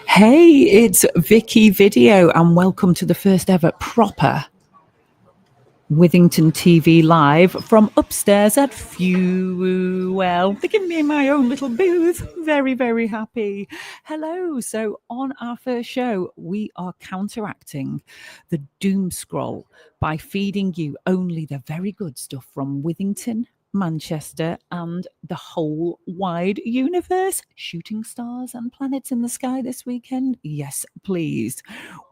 Hey, it's Vicky Video, and welcome to the first ever proper Withington TV live from upstairs at Fuel. They give me my own little booth. Very, very happy. Hello. So on our first show, we are counteracting the doomscroll by feeding you only the very good stuff from Withington, Manchester, and the whole wide universe. Shooting stars and planets in the sky this weekend? Yes, please.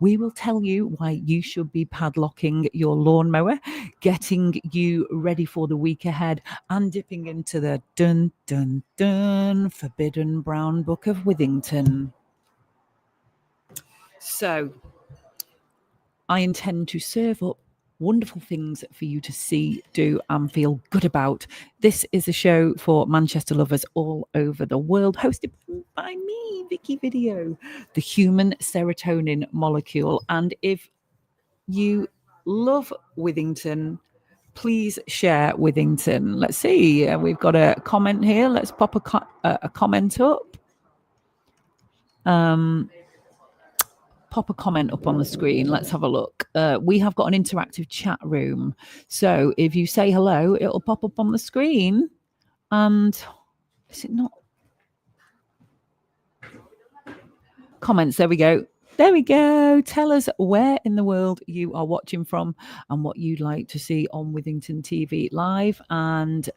We will tell you why you should be padlocking your lawnmower, getting you ready for the week ahead, and dipping into the dun dun dun forbidden brown book of Withington. So I intend to serve up wonderful things for you to see, do, and feel good about. This is a show for Manchester lovers all over the world, hosted by me, Vicky Video, the human serotonin molecule. And if you love Withington, please share Withington. Let's see, we've got a comment here. Let's pop a comment up. Pop a comment up on the screen. Let's have a look. We have got an interactive chat room. So if you say hello, it'll pop up on the screen. And is it not? Comments. There we go. There we go. Tell us where in the world you are watching from and what you'd like to see on Withington TV live. And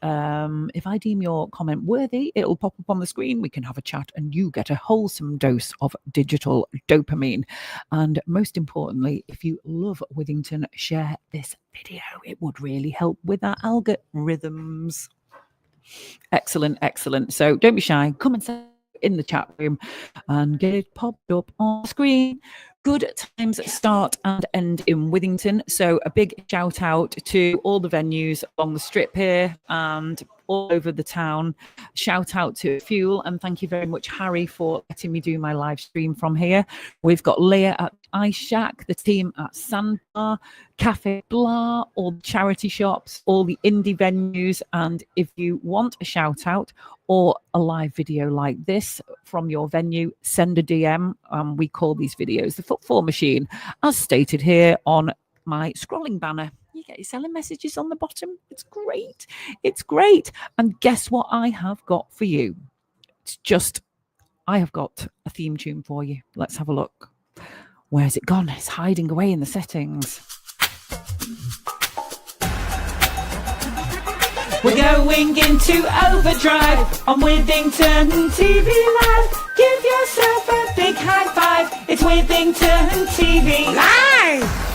if I deem your comment worthy, it'll pop up on the screen. We can have a chat and you get a wholesome dose of digital dopamine. And most importantly, if you love Withington, share this video. It would really help with our algorithms. Excellent, excellent. So don't be shy. Come and say in the chat room and get it popped up on screen. Good times start and end in Withington. So a big shout out to all the venues along the strip here and all over the town. Shout out to Fuel, and thank you very much, Harry, for letting me do my live stream from here. We've got Leah at Ice Shack, the team at Sandbar, Cafe Blah, all the charity shops, all the indie venues. And if you want a shout out or a live video like this from your venue, send a DM. We call these videos the Footfall Machine, as stated here on my scrolling banner. You get your selling messages on the bottom. It's great. It's great. And guess what I have got for you? I have got a theme tune for you. Let's have a look. Where's it gone? It's hiding away in the settings. We're going into overdrive on Withington TV Live. Give yourself a big high five. It's Withington TV Live.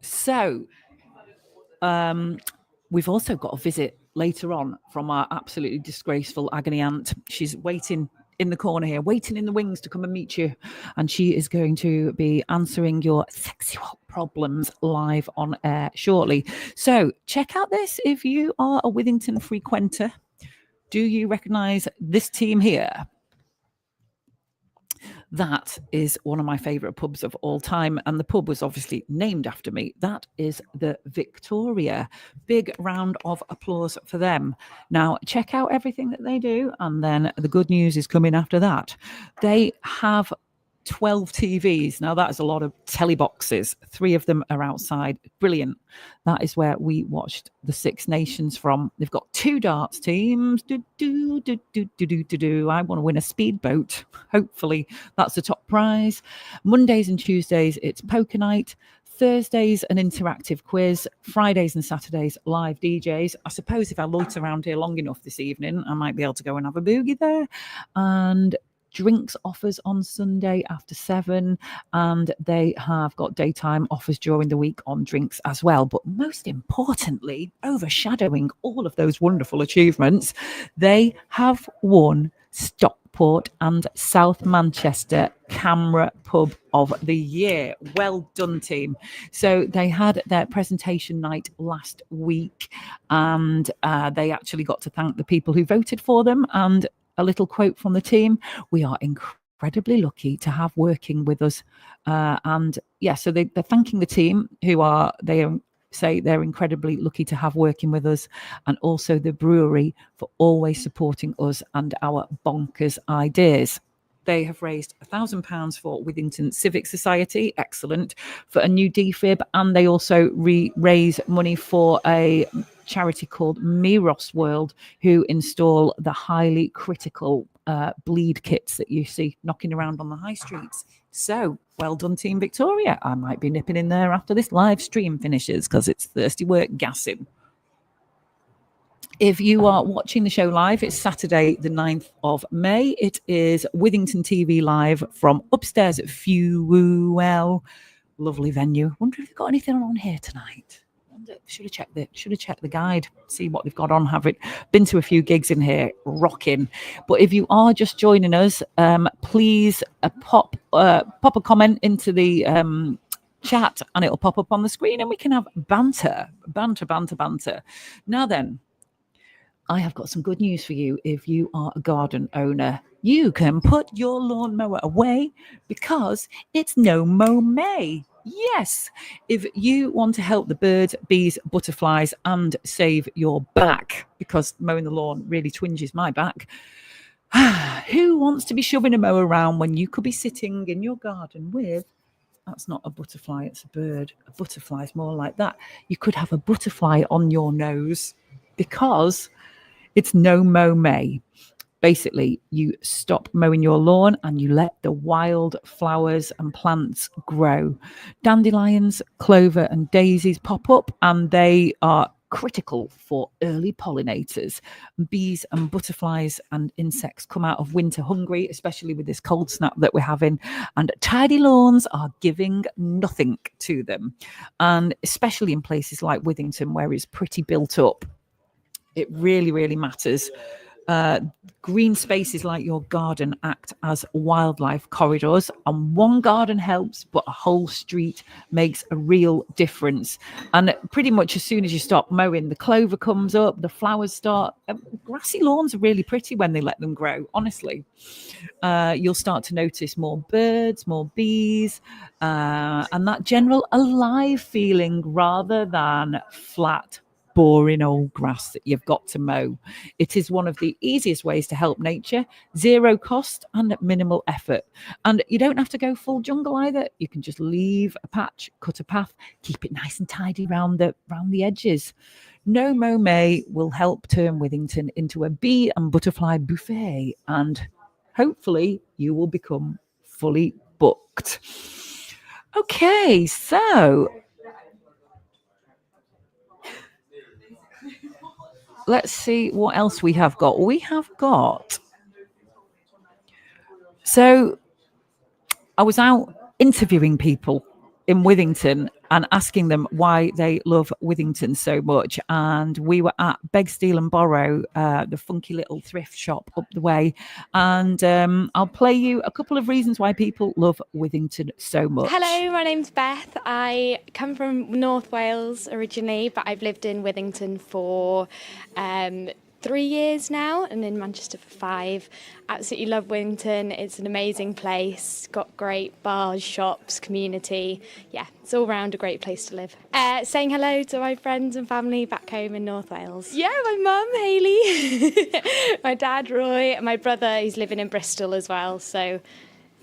So, we've also got a visit later on from our absolutely disgraceful agony aunt. She's waiting in the corner here, waiting in the wings to come and meet you. And she is going to be answering your sexual problems live on air shortly. So check out this if you are a Withington frequenter. Do you recognise this team here? That is one of my favourite pubs of all time. And the pub was obviously named after me. That is the Victoria. Big round of applause for them. Now, check out everything that they do. And then the good news is coming after that. They have 12 TVs. Now, that is a lot of telly boxes. 3 of them are outside. Brilliant. That is where we watched the Six Nations from. They've got 2 darts teams. I want to win a speedboat. Hopefully, that's the top prize. Mondays and Tuesdays, it's poker night. Thursdays, an interactive quiz. Fridays and Saturdays, live DJs. I suppose if I loiter around here long enough this evening, I might be able to go and have a boogie there. And drinks offers on Sunday after 7, and they have got daytime offers during the week on drinks as well. But most importantly, overshadowing all of those wonderful achievements, they have won Stockport and South Manchester Camera Pub of the Year. Well done, team. So they had their presentation night last week, and they actually got to thank the people who voted for them. And a little quote from the team: "We are incredibly lucky to have working with us." And yeah, so they're thanking the team, who are say they're incredibly lucky to have working with us, and also the brewery for always supporting us and our bonkers ideas. They have raised £1,000 for Withington Civic Society, excellent, for a new defib, and they also raise money for a charity called Miros World, who install the highly critical bleed kits that you see knocking around on the high streets. So well done, Team Victoria. I might be nipping in there after this live stream finishes because it's thirsty work gassing. If you are watching the show live, it's Saturday, the 9th of May. It is Withington TV live from upstairs at Fuwell. Lovely venue. Wonder if they've got anything on here tonight. Should have checked the guide, see what they've got on. Have it been to a few gigs in here, rocking. But if you are just joining us, please pop a comment into the chat, and it'll pop up on the screen, and we can have banter. Now then, I have got some good news for you. If you are a garden owner, you can put your lawnmower away because it's no mow May. Yes, if you want to help the birds, bees, butterflies, and save your back, because mowing the lawn really twinges my back. Who wants to be shoving a mower around when you could be sitting in your garden with, that's not a butterfly, it's a bird. A butterfly is more like that. You could have a butterfly on your nose because it's no mow May. Basically, you stop mowing your lawn and you let the wild flowers and plants grow. Dandelions, clover, and daisies pop up, and they are critical for early pollinators. Bees and butterflies and insects come out of winter hungry, especially with this cold snap that we're having, and tidy lawns are giving nothing to them. And especially in places like Withington, where it's pretty built up, it really, really matters. Green spaces like your garden act as wildlife corridors, and one garden helps, but a whole street makes a real difference. And pretty much as soon as you stop mowing, the clover comes up, the flowers start. Grassy lawns are really pretty when they let them grow, honestly. You'll start to notice more birds, more bees, and that general alive feeling rather than flat, boring old grass that you've got to mow. It is one of the easiest ways to help nature, zero cost and minimal effort. And you don't have to go full jungle either. You can just leave a patch, cut a path, keep it nice and tidy round the edges. No Mow May will help turn Withington into a bee and butterfly buffet, and hopefully you will become fully booked. Okay, so let's see what else we have got. So I was out interviewing people in Withington and asking them why they love Withington so much. And we were at Beg, Steal and Borrow, the funky little thrift shop up the way. And I'll play you a couple of reasons why people love Withington so much. Hello, my name's Beth. I come from North Wales originally, but I've lived in Withington for 3 years now, and in Manchester for 5. Absolutely love Withington. It's an amazing place. Got great bars, shops, community. Yeah, it's all round a great place to live. Saying hello to my friends and family back home in North Wales. Yeah, my mum, Hayley. My dad, Roy. And my brother, who's living in Bristol as well. So,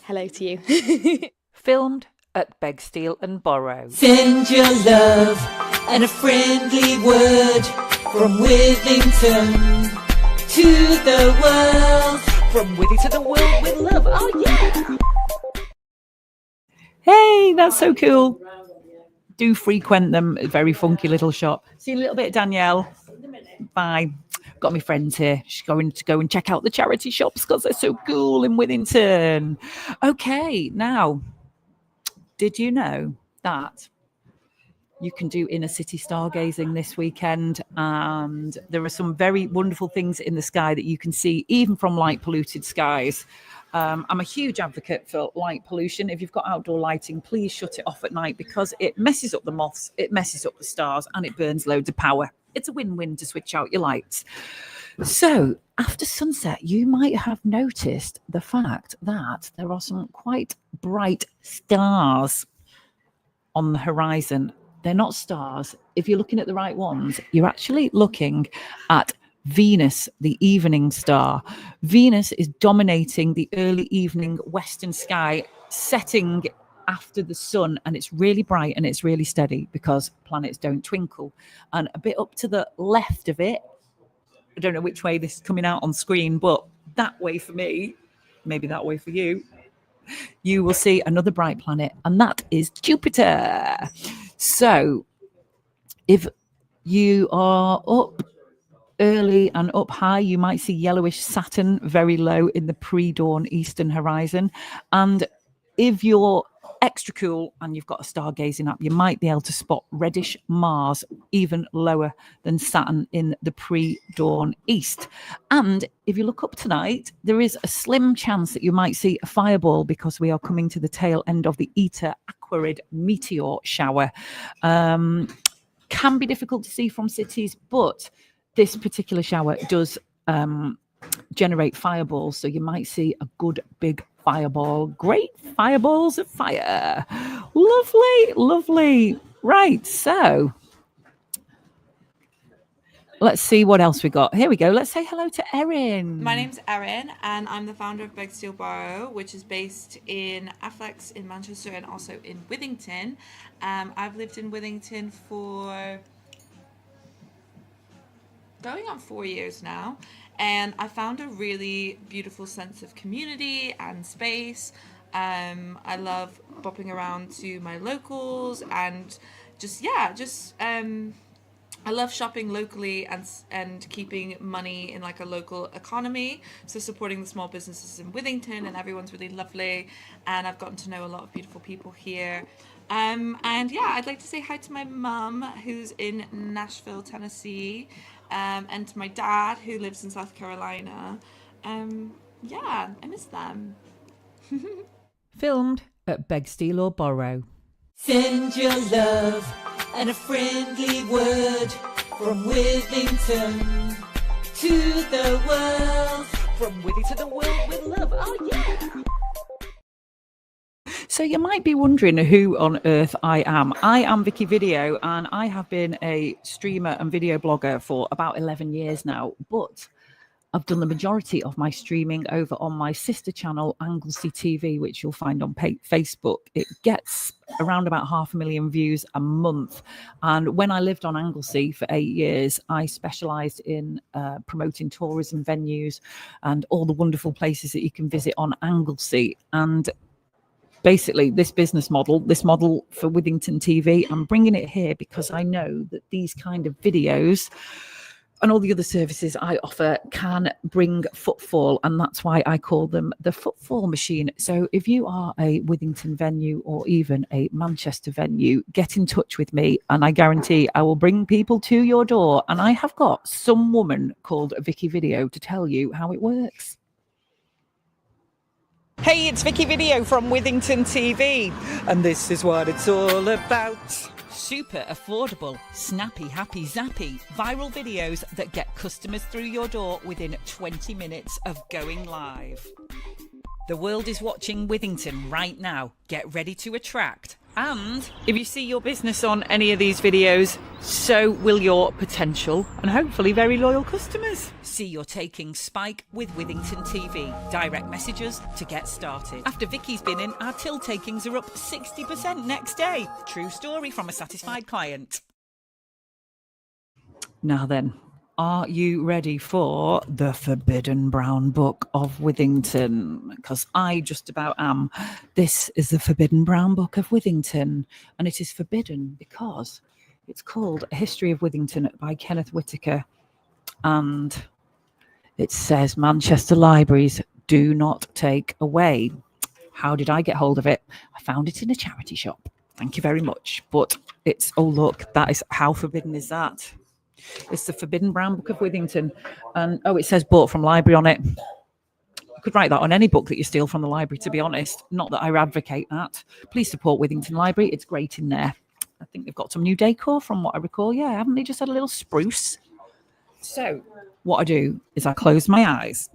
hello to you. Filmed at Beg, Steal and Borrow. Send your love and a friendly word from Withington to the world. From Withington to the world with love. Oh, yeah. Hey, that's so cool. Do frequent them. Very funky little shop. See you in a little bit, Danielle. Bye. Got my friends here. She's going to go and check out the charity shops because they're so cool in Withington. Okay, now, did you know that you can do inner city stargazing this weekend? And there are some very wonderful things in the sky that you can see, even from light polluted skies. I'm a huge advocate for light pollution. If you've got outdoor lighting, please shut it off at night because it messes up the moths, it messes up the stars, and it burns loads of power. It's a win-win to switch out your lights. So after sunset, you might have noticed the fact that there are some quite bright stars on the horizon. they're not stars. If you're looking at the right ones, you're actually looking at Venus, the evening star. Venus is dominating the early evening western sky, setting after the sun, and it's really bright and it's really steady because planets don't twinkle. And a bit up to the left of it, I don't know which way this is coming out on screen, but that way for me, maybe that way for you, you will see another bright planet, and that is Jupiter. So if you are up early and up high, you might see yellowish Saturn very low in the pre-dawn eastern horizon. And if you're extra cool and you've got a stargazing app, you might be able to spot reddish Mars even lower than Saturn in the pre-dawn east. And if you look up tonight, there is a slim chance that you might see a fireball because we are coming to the tail end of the Eta Aquarid meteor shower. Can be difficult to see from cities, but this particular shower does generate fireballs, so you might see a good big fireball. Great fireballs of fire. Lovely, lovely. Right, so let's see what else we got. Here we go. Let's say hello to Erin. My name's Erin, and I'm the founder of Begsteel Borough, which is based in Afflex in Manchester and also in Withington. I've lived in Withington for going on 4 years now, and I found a really beautiful sense of community and space. I love bopping around to my locals and I love shopping locally and keeping money in like a local economy. So supporting the small businesses in Withington, and everyone's really lovely. And I've gotten to know a lot of beautiful people here. And yeah, I'd like to say hi to my mum who's in Nashville, Tennessee, and to my dad who lives in South Carolina. Yeah, I miss them. Filmed at Begsteel Borough. Send your love and a friendly word from Withington to the world. From Withy to the world with love. Oh, yeah. So you might be wondering who on earth I am. I am Vicky Video, and I have been a streamer and video blogger for about 11 years now, but I've done the majority of my streaming over on my sister channel, Anglesey TV, which you'll find on Facebook. It gets around about 500,000 views a month. And when I lived on Anglesey for 8 years, I specialised in promoting tourism venues and all the wonderful places that you can visit on Anglesey. And basically, this model for Withington TV, I'm bringing it here because I know that these kind of videos and all the other services I offer can bring footfall, and that's why I call them the footfall machine. So if you are a Withington venue or even a Manchester venue, get in touch with me and I guarantee I will bring people to your door. And I have got some woman called Vicky Video to tell you how it works. Hey, it's Vicky Video from Withington TV, and this is what it's all about. Super affordable, snappy, happy, zappy, viral videos that get customers through your door within 20 minutes of going live. The world is watching Withington right now. Get ready to attract. And if you see your business on any of these videos, so will your potential and hopefully very loyal customers. See your takings spike with Withington TV. Direct messages to get started. After Vicky's been in, our till takings are up 60% next day. True story from a satisfied client. Now then, are you ready for the Forbidden Brown Book of Withington? Because I just about am. This is the Forbidden Brown Book of Withington, and it is forbidden because it's called A History of Withington by Kenneth Whitaker, and it says Manchester libraries do not take away. How did I get hold of it? I found it in a charity shop. Thank you very much. But it's, oh look, that is, how forbidden is that? It's the Forbidden Brown Book of Withington. And oh, it says bought from library on it. You could write that on any book that you steal from the library, to be honest. Not that I advocate that. Please support Withington Library. It's great in there. I think they've got some new decor from what I recall. Yeah, haven't they just had a little spruce? So what I do is I close my eyes,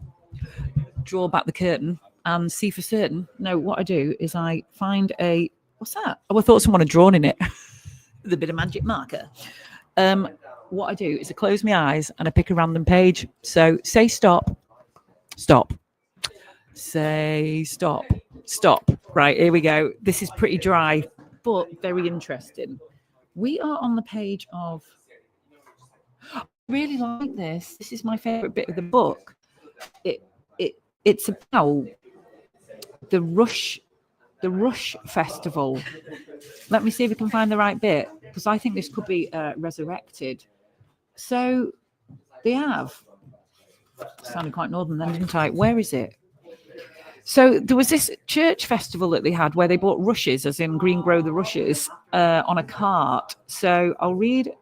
draw back the curtain and see for certain. No, what I do is I find a, what's that? Oh, I thought someone had drawn in it. with a bit of magic marker. What I do is I close my eyes and I pick a random page. So say stop, stop. Say stop, stop. Right, here we go. This is pretty dry, but very interesting. We are on the page of... I really like this. This is my favourite bit of the book. It's about the Rush Festival. Let me see if I can find the right bit, because I think this could be resurrected. So they have... Sounded quite northern then, didn't I? Where is it? So there was this church festival that they had where they bought rushes, as in green grow the rushes, on a cart. So I'll read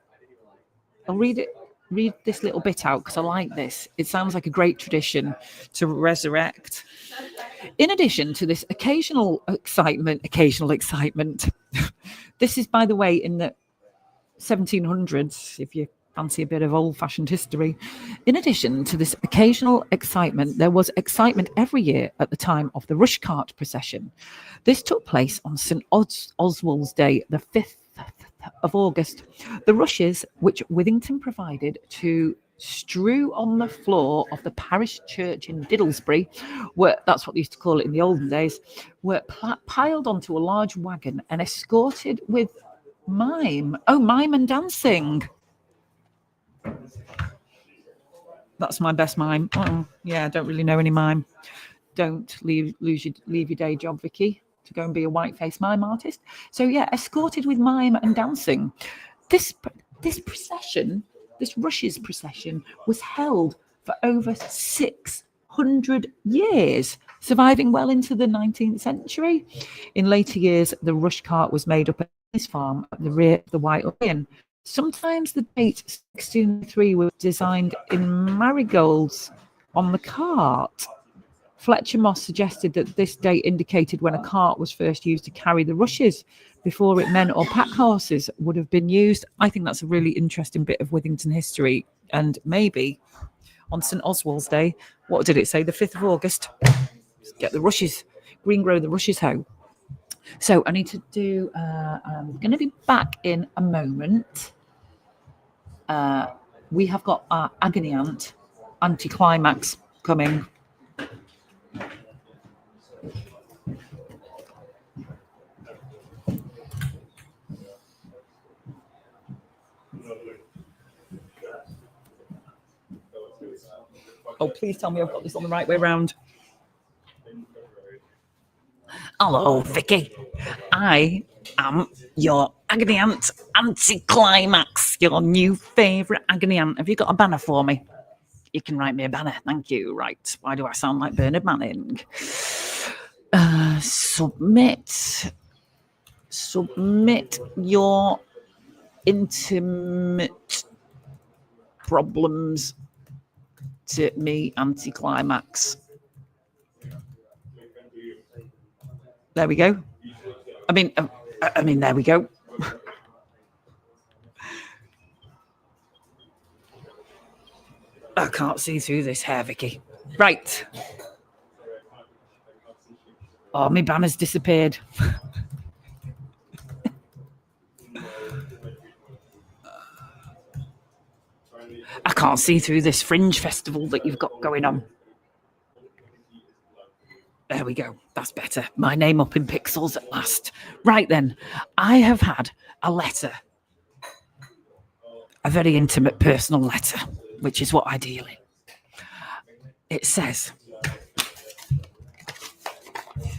this little bit out because I like this. It sounds like a great tradition to resurrect. In addition to this occasional excitement, this is, by the way, in the 1700s, if you fancy a bit of old-fashioned history. In addition to this occasional excitement, there was excitement every year at the time of the rush cart procession. This took place on St. Oswald's Day, the 5th of August. The rushes, which Withington provided to strew on the floor of the parish church in Diddlesbury, that's what they used to call it in the olden days, were piled onto a large wagon and escorted with mime and dancing. That's my best mime. Yeah, I don't really know any mime. Don't leave your day job, Vicky, to go and be a white-faced mime artist. So yeah, escorted with mime and dancing. This procession, this rushes procession, was held for over 600 years, surviving well into the 19th century. In later years, the rush cart was made up at his farm at the rear of the White Lion. Sometimes the date 1603 was designed in marigolds on the cart. Fletcher Moss suggested that this date indicated when a cart was first used to carry the rushes before it meant or pack horses would have been used. I think that's a really interesting bit of Withington history. And maybe on St. Oswald's Day, what did it say? The 5th of August. Get the rushes, green grow the rushes home. So I need to do, I'm going to be back in a moment. We have got our agony anticlimax coming. Oh, please tell me I've got this on the right way round. Hello, Vicky. I am your agony anticlimax, your new favourite agony ant. Have you got a banner for me? You can write me a banner. Thank you. Right. Why do I sound like Bernard Manning? Submit your intimate problems to me, anticlimax. There we go. I mean, there we go. I can't see through this hair, Vicky. Right. Oh, my banner's disappeared. I can't see through this fringe festival that you've got going on. There we go. That's better. My name up in pixels at last. Right then, I have had a letter. A very intimate, personal letter, which is what I deal in. It says,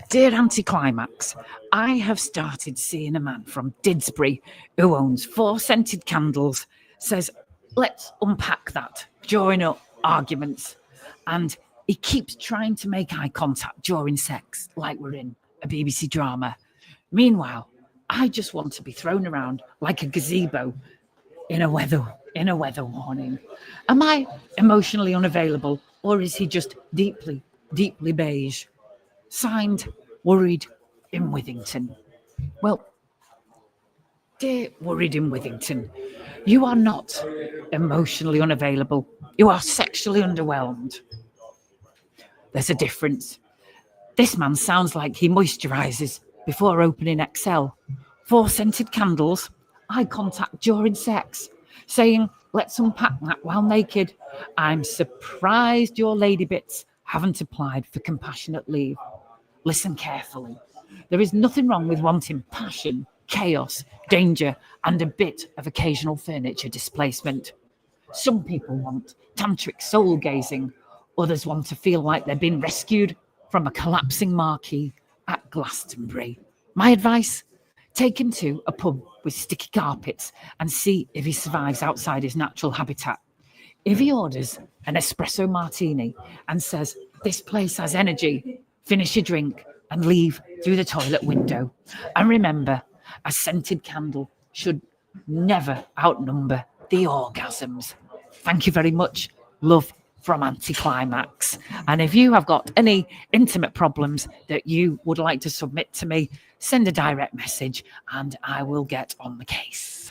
Dear Anticlimax, I have started seeing a man from Didsbury who owns 4 scented candles, says, let's unpack that, drawing up arguments, and he keeps trying to make eye contact during sex, like we're in a BBC drama. Meanwhile, I just want to be thrown around like a gazebo in a weather warning. Am I emotionally unavailable, or is he just deeply, deeply beige? Signed, Worried in Withington. Well, dear Worried in Withington, you are not emotionally unavailable. You are sexually underwhelmed. There's a difference. This man sounds like he moisturizes before opening Excel. 4 scented candles, eye contact during sex, saying, let's unpack that while naked. I'm surprised your lady bits haven't applied for compassionate leave. Listen carefully. There is nothing wrong with wanting passion, chaos, danger, and a bit of occasional furniture displacement. Some people want tantric soul gazing. Others want to feel like they've been rescued from a collapsing marquee at Glastonbury. My advice? Take him to a pub with sticky carpets and see if he survives outside his natural habitat. If he orders an espresso martini and says, this place has energy, finish your drink and leave through the toilet window. And remember, a scented candle should never outnumber the orgasms. Thank you very much. Love from Anticlimax. And if you have got any intimate problems that you would like to submit to me, send a direct message and I will get on the case.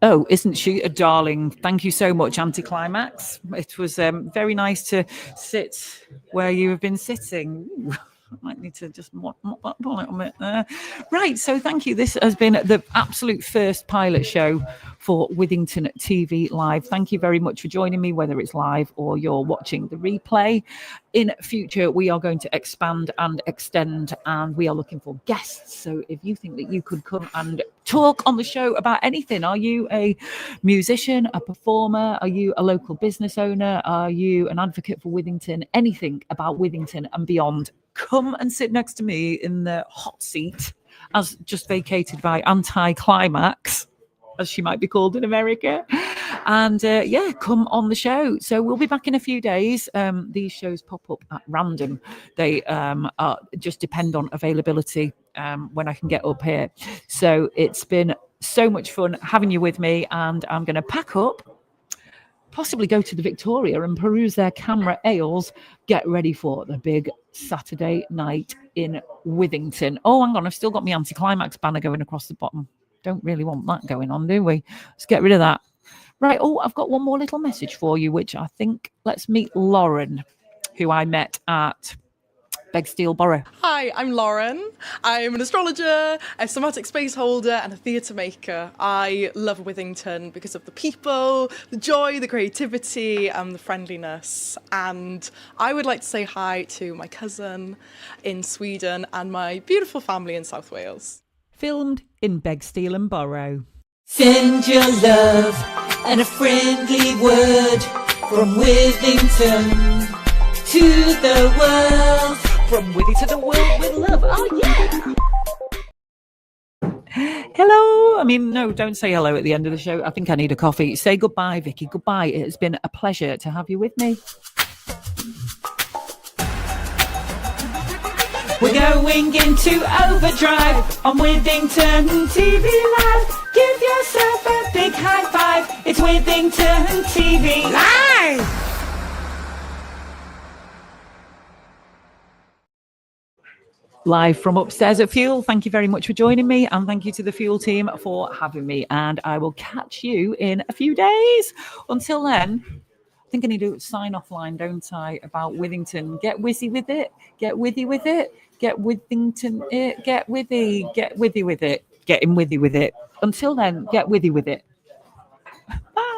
Oh, isn't she a darling? Thank you so much, Anticlimax. It was very nice to sit where you have been sitting. Ooh, I might need to just mop that a little bit there. Right, so thank you. This has been the absolute first pilot show for Withington TV Live. Thank you very much for joining me, whether it's live or you're watching the replay. In future, we are going to expand and extend, and we are looking for guests. So if you think that you could come and talk on the show about anything, are you a musician, a performer? Are you a local business owner? Are you an advocate for Withington? Anything about Withington and beyond, come and sit next to me in the hot seat, as just vacated by Anticlimax, as she might be called in America. And yeah, come on the show. So we'll be back in a few days. These shows pop up at random. They just depend on availability when I can get up here. So it's been so much fun having you with me, and I'm going to pack up, possibly go to the Victoria and peruse their camera ales, get ready for the big Saturday night in Withington. Oh, hang on, I've still got my Anticlimax banner going across the bottom. Don't really want that going on, do we? Let's get rid of that. Right, oh, I've got one more little message for you, which I think, let's meet Lauren, who I met at Begsteel Borough. Hi, I'm Lauren. I'm an astrologer, a somatic space holder, and a theatre maker. I love Withington because of the people, the joy, the creativity, and the friendliness. And I would like to say hi to my cousin in Sweden and my beautiful family in South Wales. Filmed in Begsteel Borough. Send your love and a friendly word from Withington to the world. From Withy to the world with love. Oh, yeah. Hello. I mean, no, don't say hello at the end of the show. I think I need a coffee. Say goodbye, Vicky. Goodbye. It has been a pleasure to have you with me. We're going into overdrive on Withington TV Live. Give yourself a big high five. It's Withington TV Live. Live from upstairs at Fuel. Thank you very much for joining me, and thank you to the Fuel team for having me. And I will catch you in a few days. Until then, I think I need to sign off line, don't I, about Withington. Get wizzy with it. Get withy with it. Get Withington it. Get withy. Get withy with it. Getting withy with it. Until then, get withy with it. Bye.